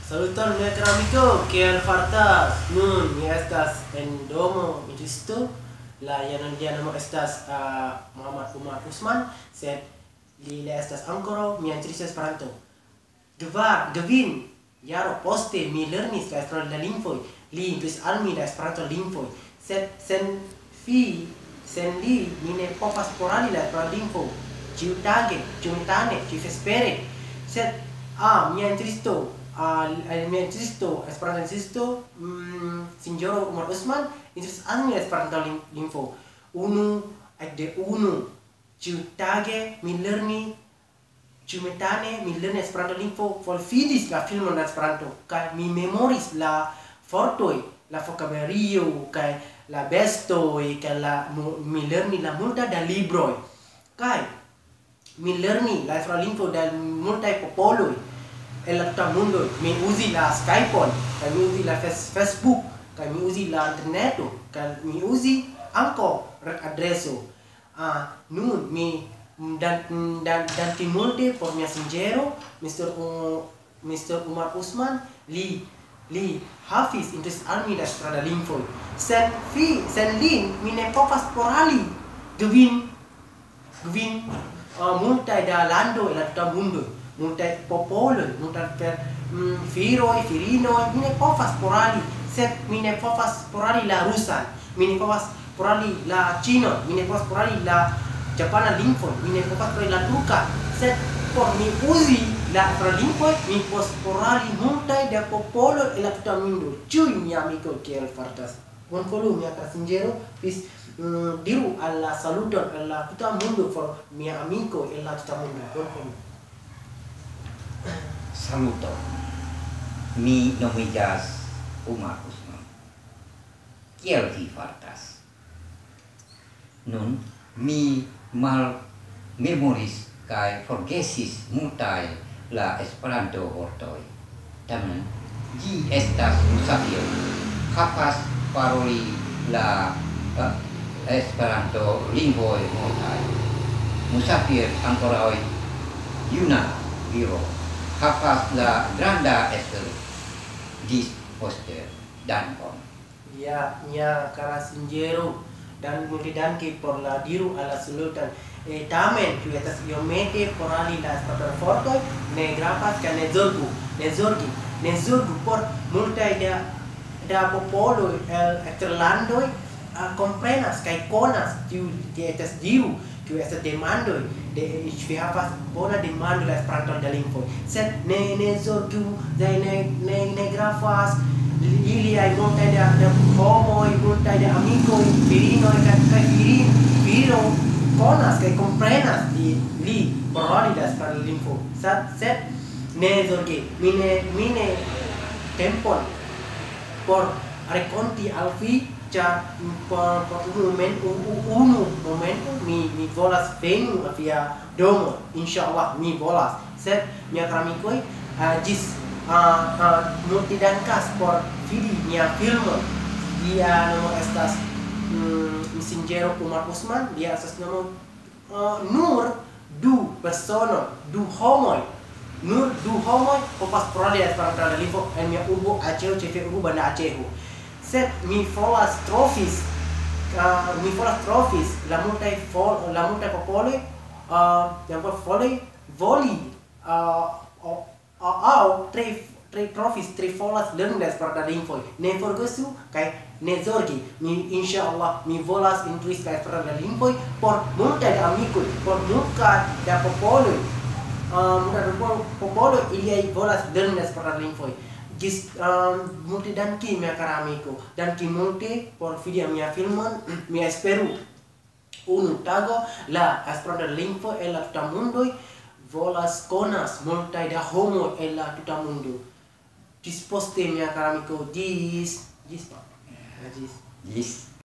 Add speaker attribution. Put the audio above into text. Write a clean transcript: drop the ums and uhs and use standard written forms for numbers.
Speaker 1: Saluton mia caro amico, kiel fartas? Nun mi estas en domo justo la namo estas Muhammad Umar Usman, sed li estas ankoraŭ mia instruisto Esperanto. Kvin jaro poste mi lernis la Esperanto lingvoj, li instruis al mi la Esperanto lingvoj, sed sen li mi ne povas paroli la Esperanto lingvo ĉiutage, ĉiumatene, ĉiuvespere, sed mia instruisto Esperanto Sinjoro Umar Usman instruis al mi Esperanto lingvo. Unu ĉiutage mi lerni ĉiumatene mi lerni Esperanto lingvo, forvidis la filmon de Esperanto kaj mi memoris la vortoj, la vokabulario kaj la bestoj kaj mi lerni la multa da libroj kaj mi lerni la Esperanto lingvo de multaj popoloj en la tuta mondo. Mi uzi la Skype, kaj mi uzi la Facebook, kaj mi uzi la interneto, kaj mi uzi ankaŭ adreso. Nun mi danki multe por mia sinjoro Mr. Umar Usman, li havis instruis al mi la Esperanto lingvoj. Sen li mi ne povas paroli kvin multaj da landoj en la tuta mondo. Multaj popoloj, multaj viroj, virinoj, mi ne povas paroli, sed mi ne povas paroli la rusan, mi ne povas paroli la ĉinan, mi ne povas paroli la japana lingvon, mi ne povas paroli la turka, sed por mi uzi la lingvoj mi povas paroli multaj da popoloj en la tuta mondo. Ĉiuj mia amiko kiel fartas? Bonvolu mia kara sinjoro, diru al la saluton al la tuta mondo por mia amiko en la tuta mondo. Bonvolu.
Speaker 2: Saluto, mi nomiĝas Umar Usman. Kiel vi fartas? Nun mi malmemoris kaj forgesis multaj la Esperanto vortoj. Tamen ĝi estas musafir, havas paroli la Esperanto lingvoj multaj. Musafir ankoraŭ juna viro havas la granda espero. Ĝis poste. Dankon.
Speaker 1: Ya, mia kara sinjoro, dan multe danki por la diru al la saluton. Tamen kiu estas iomete paroli la Esperanto vortoj ne gravas kaj ne zorgu por multaj da popoloj el eksterlandoj komprenas kaj konas tiu estas diru, kiu estas demandoj de vi havas bona demando la Esperanto de lingvoj, sed ne zorgu, ne gravas iliaj multaj da homoj, multaj da amikoj, virinoj kaj viroj konas kaj komprenas li paroli la Esperanto lingvo, sed ne zorgi, mi ne tempon por rakonti al vi, ĉar por unu momento mi volas veni al via domo, inŝaallah mi volas, sed mia kara amikoj, multe dankas por vidi mia filmo. Lia nomo estas Sinjoro Umar Usman, lia estas nomo nur du personoj, nur du homoj povas paroli la Esperanto lingvo en mia urbo Aceh, ĉefe urbo Banda Aceho. Sed mi volas trofis la multaj popoloj voli aŭ tre volas lerni la Esperanto lingvoj. Ne forgesu kaj ne zorgi. Inŝaallah mi volas instruis la Esperanto lingvoj por multaj amikoj, por multaj da popoloj iliaj volas lerni la Esperanto lingvoj. Multe danki mia kara amiko, danki multe por vidi mia filmon. Mi esperu unu tago la Esperanto lingvo en la tuta mondo volas konas multaj da homoj en la tuta mondo. Ĝis poste mia kara amiko, ĝis.